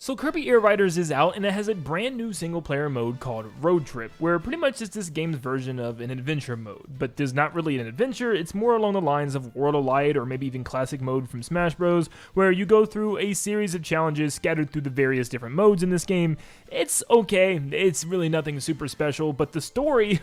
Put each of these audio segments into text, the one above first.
So Kirby Air Riders is out, and it has a brand new single player mode called Road Trip, where pretty much it's this game's version of an adventure mode, but there's not really an adventure. It's more along the lines of World of Light or maybe even classic mode from Smash Bros, where you go through a series of challenges scattered through the various different modes in this game. It's okay, it's really nothing super special, but the story,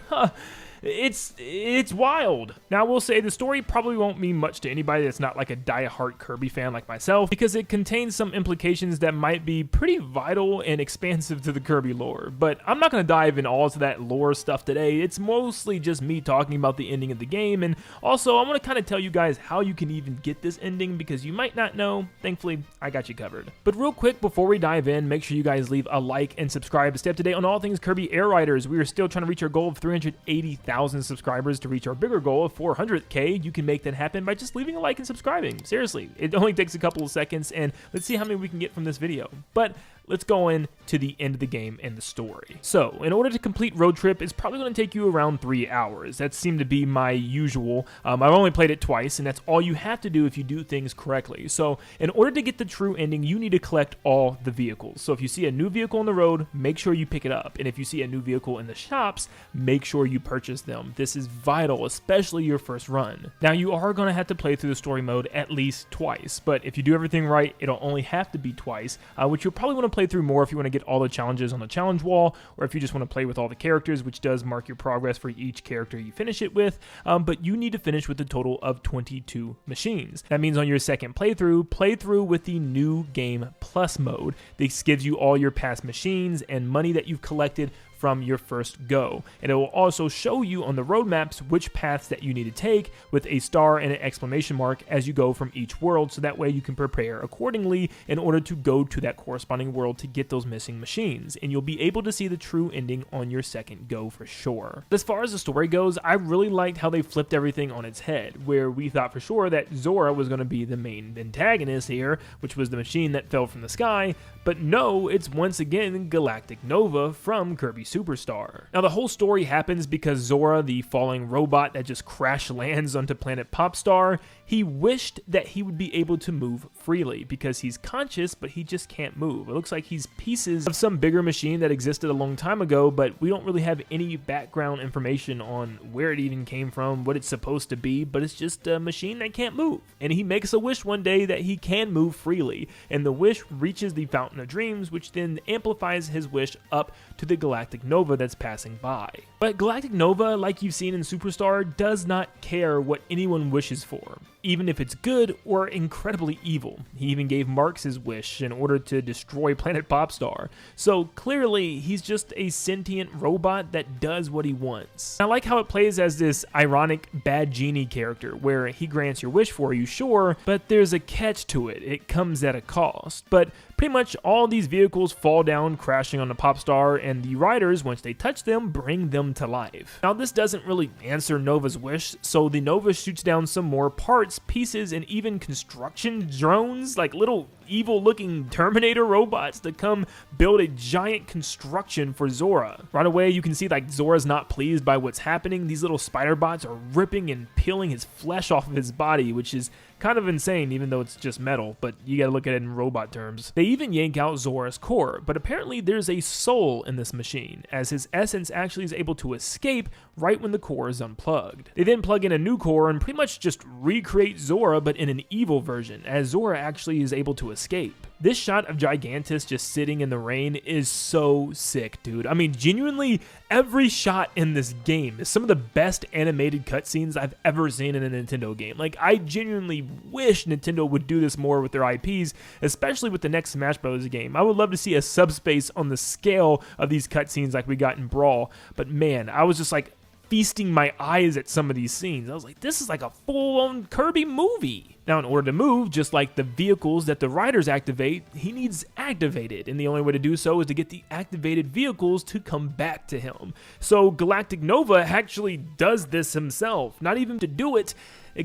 it's wild. Now, I will say the story probably won't mean much to anybody that's not like a die-hard Kirby fan like myself, because it contains some implications that might be pretty vital and expansive to the Kirby lore. But I'm not going to dive in all to that lore stuff today. It's mostly just me talking about the ending of the game, and also I want to kind of tell you guys how you can even get this ending, because you might not know. Thankfully, I got you covered. But real quick, before we dive in, make sure you guys leave a like and subscribe to stay up to date on all things Kirby Air Riders. We are still trying to reach our goal of 380,000 subscribers to reach our bigger goal of 400K. You can make that happen by just leaving a like and subscribing. Seriously, it only takes a couple of seconds, and let's see how many we can get from this video. But let's go in to the end of the game and the story. So, in order to complete Road Trip, it's probably going to take you around 3 hours. That seemed to be my usual. I've only played it twice, and that's all you have to do if you do things correctly. So, in order to get the true ending, you need to collect all the vehicles. So, if you see a new vehicle on the road, make sure you pick it up. And if you see a new vehicle in the shops, make sure you purchase them. This is vital, especially your first run. Now, you are going to have to play through the story mode at least twice, but if you do everything right, it'll only have to be twice, which you'll probably want to play through more if you want to get all the challenges on the challenge wall, or if you just want to play with all the characters, which does mark your progress for each character you finish it with, but you need to finish with a total of 22 machines. That means on your second playthrough, play through with the new Game Plus mode. This gives you all your past machines and money that you've collected from your first go, and it will also show you on the roadmaps which paths that you need to take with a star and an exclamation mark as you go from each world, so that way you can prepare accordingly in order to go to that corresponding world to get those missing machines, and you'll be able to see the true ending on your second go for sure. As far as the story goes, I really liked how they flipped everything on its head, where we thought for sure that Zora was going to be the main antagonist here, which was the machine that fell from the sky, but no, it's once again Galactic Nova from Kirby Superstar. Now, the whole story happens because Zora, the falling robot that just crash lands onto planet Popstar, he wished that he would be able to move freely because he's conscious, but he just can't move. It looks like he's pieces of some bigger machine that existed a long time ago, but we don't really have any background information on where it even came from, what it's supposed to be, but it's just a machine that can't move. And he makes a wish one day that he can move freely, and the wish reaches the Fountain of Dreams, which then amplifies his wish up to the Galactic Nova that's passing by. But Galactic Nova, like you've seen in Superstar, does not care what anyone wishes for, even if it's good or incredibly evil. He even gave Marx his wish in order to destroy planet Popstar. So clearly, he's just a sentient robot that does what he wants. I like how it plays as this ironic bad genie character, where he grants your wish for you, sure, but there's a catch to it. It comes at a cost. But pretty much all these vehicles fall down crashing on the Popstar, and the riders, once they touch them, bring them to life. Now, this doesn't really answer Nova's wish, so the Nova shoots down some more parts, pieces, and even construction drones, like little evil-looking Terminator robots to come build a giant construction for Zora. Right away, you can see like Zora's not pleased by what's happening. These little spider bots are ripping and peeling his flesh off of his body, which is kind of insane, even though it's just metal, but you gotta look at it in robot terms. They even yank out Zora's core, but apparently there's a soul in this machine, as his essence actually is able to escape right when the core is unplugged. They then plug in a new core and pretty much just recreate Zora, but in an evil version, as Zora actually is able to escape. This shot of Gigantus just sitting in the rain is so sick, dude. I mean, genuinely, every shot in this game is some of the best animated cutscenes I've ever seen in a Nintendo game. Like, I genuinely wish Nintendo would do this more with their IPs, especially with the next Smash Bros. Game. I would love to see a subspace on the scale of these cutscenes like we got in Brawl, but man, I was just like feasting my eyes at some of these scenes. I was like, this is like a full-on Kirby movie. Now, in order to move, just like the vehicles that the riders activate, he needs activated, and the only way to do so is to get the activated vehicles to come back to him. So Galactic Nova actually does this himself. Not even to do it,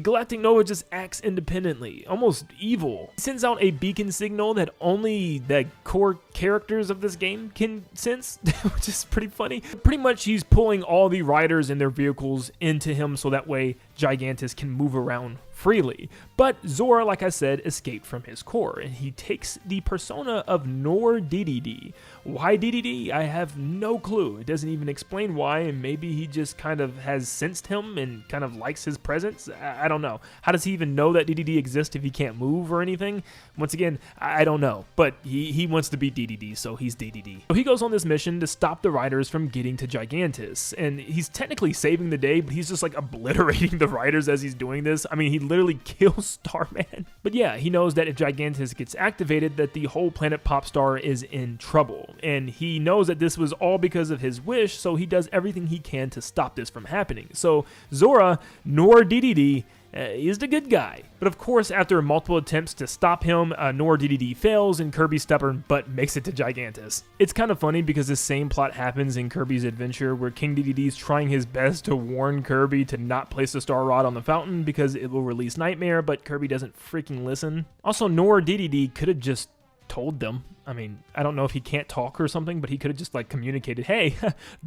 Galactic Nova just acts independently, almost evil. He sends out a beacon signal that only the core characters of this game can sense, which is pretty funny. Pretty much he's pulling all the riders and their vehicles into him so that way Gigantus can move around freely. But Zora, like I said, escaped from his core, and he takes the persona of Nin10doland. Why DDD? I have no clue. It doesn't even explain why, and maybe he just kind of has sensed him and kind of likes his presence. I don't know. How does he even know that DDD exists if he can't move or anything? Once again, I don't know, but he wants to be DDD, so he's DDD. So he goes on this mission to stop the riders from getting to Gigantus, and he's technically saving the day, but he's just like obliterating the riders as he's doing this. I mean, he literally kills Starman. But yeah, he knows that if Gigantus gets activated, that the whole planet Popstar is in trouble, and he knows that this was all because of his wish, so he does everything he can to stop this from happening. So Zora, Nin10doland, is the good guy. But of course, after multiple attempts to stop him, Nin10doland fails and Kirby's stubborn butt makes it to Gigantus. It's kind of funny because this same plot happens in Kirby's Adventure, where King Dedede is trying his best to warn Kirby to not place the Star Rod on the fountain because it will release Nightmare, but Kirby doesn't freaking listen. Also, Nin10doland could have just told them. I mean, I don't know if he can't talk or something, but he could have just like communicated, hey,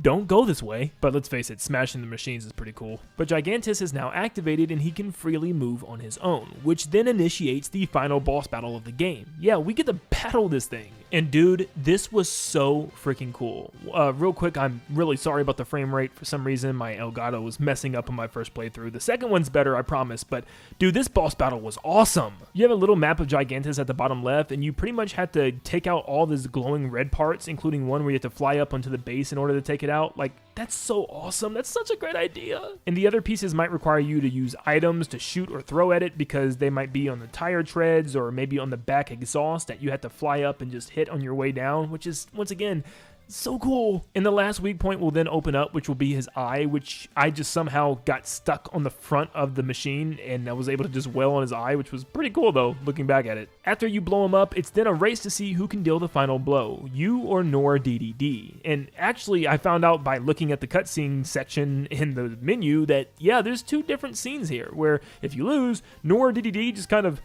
don't go this way. But let's face it, smashing the machines is pretty cool. But Gigantus is now activated and he can freely move on his own, which then initiates the final boss battle of the game. Yeah, we get to battle this thing. And dude, this was so freaking cool. Real quick, I'm really sorry about the frame rate. For some reason, my Elgato was messing up on my first playthrough. The second one's better, I promise. But dude, this boss battle was awesome. You have a little map of Gigantus at the bottom left, and you pretty much have to take out all these glowing red parts, including one where you have to fly up onto the base in order to take it out. Like, that's so awesome. That's such a great idea. And the other pieces might require you to use items to shoot or throw at it, because they might be on the tire treads or maybe on the back exhaust that you have to fly up and just hit on your way down, which is, once again, so cool. And the last weak point will then open up, which will be his eye, which I just somehow got stuck on the front of the machine, and I was able to just wail on his eye, which was pretty cool though, looking back at it. After you blow him up, it's then a race to see who can deal the final blow, you or Nin10doland. And actually, I found out by looking at the cutscene section in the menu that, yeah, there's two different scenes here, where if you lose, Nin10doland just kind of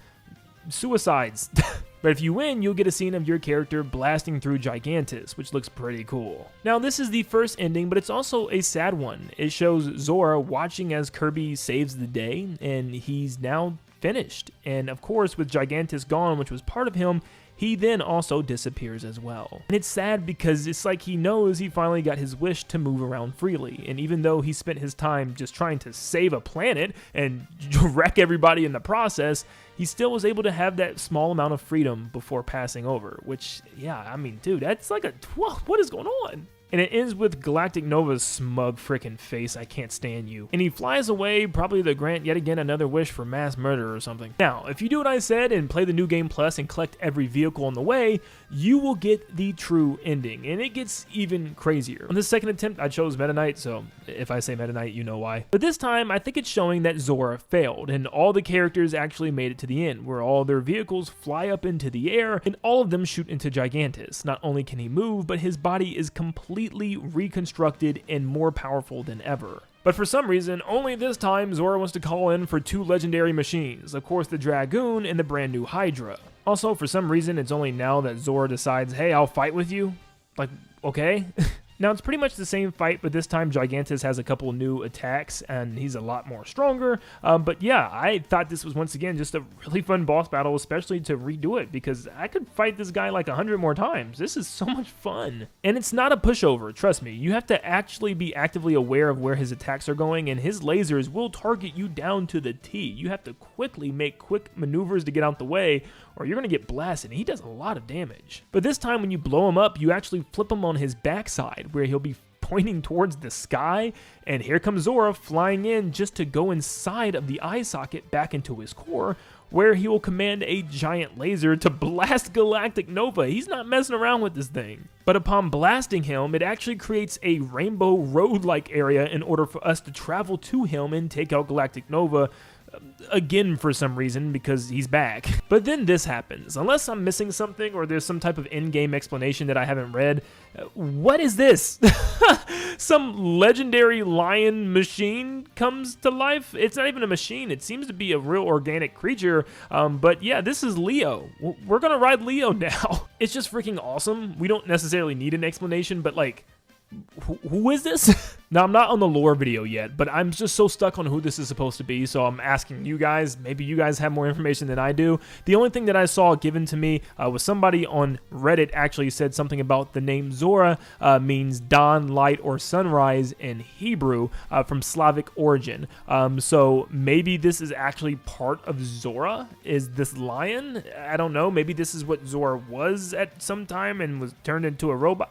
suicides. But if you win, you'll get a scene of your character blasting through Gigantus, which looks pretty cool. Now, this is the first ending, but it's also a sad one. It shows Zora watching as Kirby saves the day, and he's now finished. And of course, with Gigantus gone, which was part of him, he then also disappears as well. And it's sad because it's like he knows he finally got his wish to move around freely. And even though he spent his time just trying to save a planet and wreck everybody in the process, he still was able to have that small amount of freedom before passing over. Which, yeah, I mean, dude, that's like what is going on? And it ends with Galactic Nova's smug frickin' face, I can't stand you. And he flies away, probably to grant yet again another wish for mass murder or something. Now, if you do what I said and play the New Game Plus and collect every vehicle on the way, you will get the true ending, and it gets even crazier. On this second attempt, I chose Meta Knight, so if I say Meta Knight, you know why. But this time, I think it's showing that Zora failed, and all the characters actually made it to the end, where all their vehicles fly up into the air, and all of them shoot into Gigantus. Not only can he move, but his body is completely reconstructed and more powerful than ever. But for some reason, only this time, Zora wants to call in for two legendary machines, of course the Dragoon and the brand new Hydra. Also, for some reason, it's only now that Zora decides, hey, I'll fight with you. Like, okay. Now, it's pretty much the same fight, but this time Gigantus has a couple new attacks, and he's a lot more stronger. But yeah, I thought this was, once again, just a really fun boss battle, especially to redo it, because I could fight this guy like 100 more times. This is so much fun. And it's not a pushover, trust me. You have to actually be actively aware of where his attacks are going, and his lasers will target you down to the T. You have to quickly make quick maneuvers to get out the way, or you're going to get blasted, and he does a lot of damage. But this time, when you blow him up, you actually flip him on his backside, where he'll be pointing towards the sky, and here comes Zora flying in just to go inside of the eye socket back into his core, where he will command a giant laser to blast Galactic Nova. He's not messing around with this thing. But upon blasting him, it actually creates a rainbow road-like area in order for us to travel to him and take out Galactic Nova again for some reason, because he's back. But then this happens. Unless I'm missing something or there's some type of in-game explanation that I haven't read. What is this? Some legendary lion machine comes to life? It's not even a machine. It seems to be a real organic creature. But yeah, this is Leo. We're gonna ride Leo now. It's just freaking awesome. We don't necessarily need an explanation, but like, who is this? Now, I'm not on the lore video yet, but I'm just so stuck on who this is supposed to be, so I'm asking you guys. Maybe you guys have more information than I do. The only thing that I saw given to me was somebody on Reddit actually said something about the name Zora means dawn, light, or sunrise in Hebrew from Slavic origin. So maybe this is actually part of Zora? Is this lion? I don't know. Maybe this is what Zora was at some time and was turned into a robot.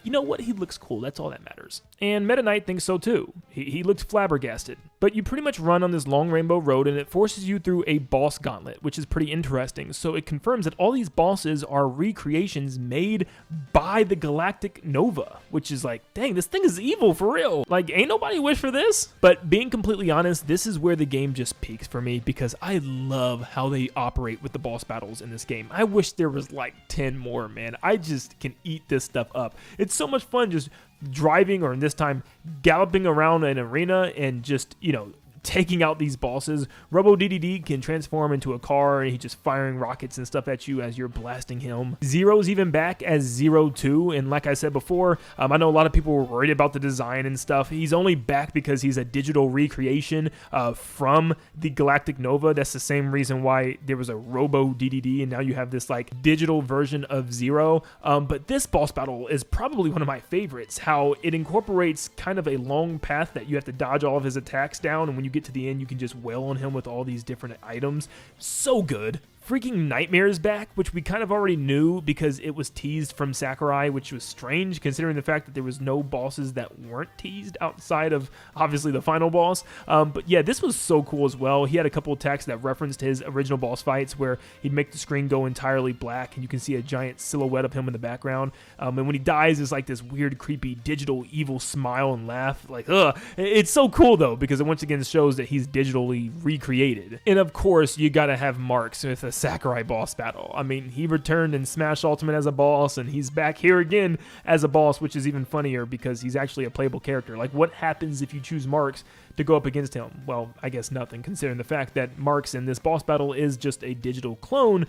You know what? He looks cool. That's all that matters. And Meta Knight thinks so too. He looked flabbergasted. But you pretty much run on this long rainbow road and it forces you through a boss gauntlet, which is pretty interesting. So it confirms that all these bosses are recreations made by the Galactic Nova, which is like, dang, this thing is evil for real. Like, ain't nobody wish for this? But being completely honest, this is where the game just peaks for me because I love how they operate with the boss battles in this game. I wish there was like 10 more, man. I just can eat this stuff up. It's so much fun just driving, or in this time galloping around an arena and just, you know, taking out these bosses. Robo DDD can transform into a car and he's just firing rockets and stuff at you as you're blasting him. Zero's even back as Zero 2, and like I said before, I know a lot of people were worried about the design and stuff. He's only back because he's a digital recreation from the Galactic Nova. That's the same reason why there was a Robo DDD and now you have this like digital version of Zero. But this boss battle is probably one of my favorites, how it incorporates kind of a long path that you have to dodge all of his attacks down, and when you get to the end, you can just wail on him with all these different items. So good. Freaking Nightmare's back, which we kind of already knew because it was teased from Sakurai, which was strange considering the fact that there was no bosses that weren't teased outside of obviously the final boss. But yeah, this was so cool as well. He had a couple attacks that referenced his original boss fights where he'd make the screen go entirely black and you can see a giant silhouette of him in the background. And when he dies, it's like this weird, creepy, digital, evil smile and laugh. Like, ugh. It's so cool though, because it once again shows that he's digitally recreated. And of course, you gotta have Marks with a Sakurai boss battle. I mean, he returned in Smash Ultimate as a boss, and he's back here again as a boss, which is even funnier because he's actually a playable character. Like, what happens if you choose Marks to go up against him? Well, I guess nothing, considering the fact that Marks in this boss battle is just a digital clone,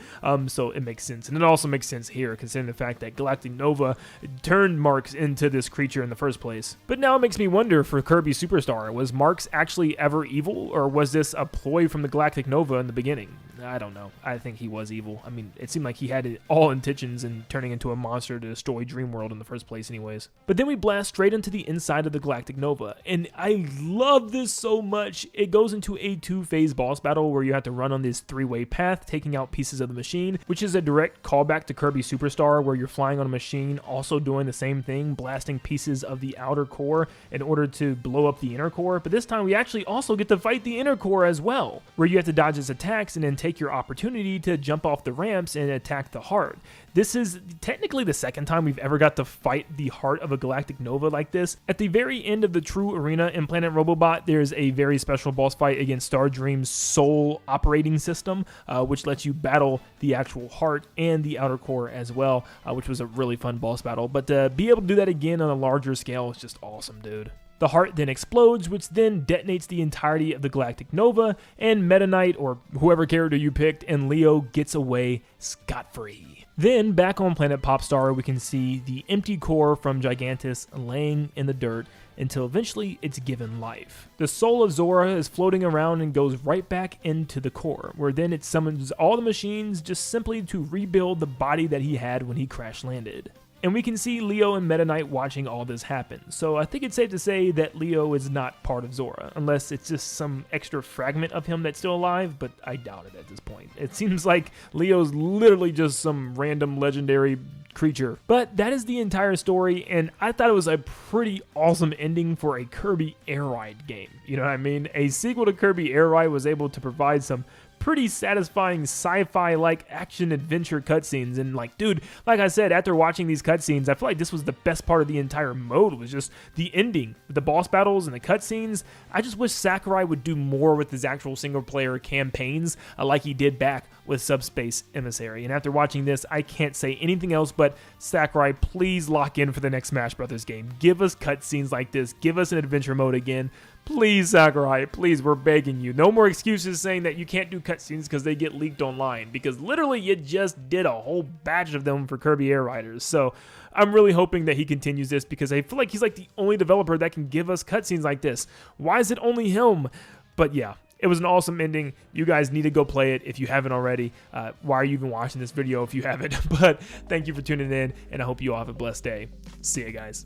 so it makes sense. And it also makes sense here, considering the fact that Galactic Nova turned Marks into this creature in the first place. But now it makes me wonder for Kirby Superstar, was Marks actually ever evil, or was this a ploy from the Galactic Nova in the beginning? I don't know. I think he was evil. I mean, it seemed like he had all intentions in turning into a monster to destroy Dreamworld in the first place anyways. But then we blast straight into the inside of the Galactic Nova, and I love this so much. It goes into a 2-phase boss battle where you have to run on this 3-way path, taking out pieces of the machine, which is a direct callback to Kirby Superstar, where you're flying on a machine, also doing the same thing, blasting pieces of the outer core in order to blow up the inner core. But this time we actually also get to fight the inner core as well, where you have to dodge its attacks and then take your opportunity to jump off the ramps and attack the heart. This is technically the second time we've ever got to fight the heart of a Galactic Nova like this. At the very end of the true arena in Planet Robobot, there's a very special boss fight against Star Dream's soul operating system, which lets you battle the actual heart and the outer core as well, which was a really fun boss battle. But to be able to do that again on a larger scale is just awesome, dude. The heart then explodes, which then detonates the entirety of the Galactic Nova, and Meta Knight, or whoever character you picked, and Leo gets away scot-free. Then, back on Planet Popstar, we can see the empty core from Gigantus laying in the dirt until eventually it's given life. The soul of Zora is floating around and goes right back into the core, where then it summons all the machines just simply to rebuild the body that he had when he crash landed. And we can see Leo and Meta Knight watching all this happen. So I think it's safe to say that Leo is not part of Zora, unless it's just some extra fragment of him that's still alive, but I doubt it at this point. It seems like Leo's literally just some random legendary creature. But that is the entire story, and I thought it was a pretty awesome ending for a Kirby Air Ride game. You know what I mean? A sequel to Kirby Air Ride was able to provide some pretty satisfying sci-fi like action adventure cutscenes, and like, dude, like I said, after watching these cutscenes, I feel like this was the best part of the entire mode, was just the ending, the boss battles and the cutscenes. I just wish Sakurai would do more with his actual single player campaigns like he did back with Subspace Emissary. And after watching this, I can't say anything else but Sakurai, please lock in for the next Smash Brothers game. Give us cutscenes like this, give us an adventure mode again. Please, Sakurai, please, we're begging you. No more excuses saying that you can't do cutscenes because they get leaked online, because literally you just did a whole batch of them for Kirby Air Riders. So I'm really hoping that he continues this, because I feel like he's like the only developer that can give us cutscenes like this. Why is it only him? But yeah, it was an awesome ending. You guys need to go play it if you haven't already. Why are you even watching this video if you haven't? But thank you for tuning in, and I hope you all have a blessed day. See ya, guys.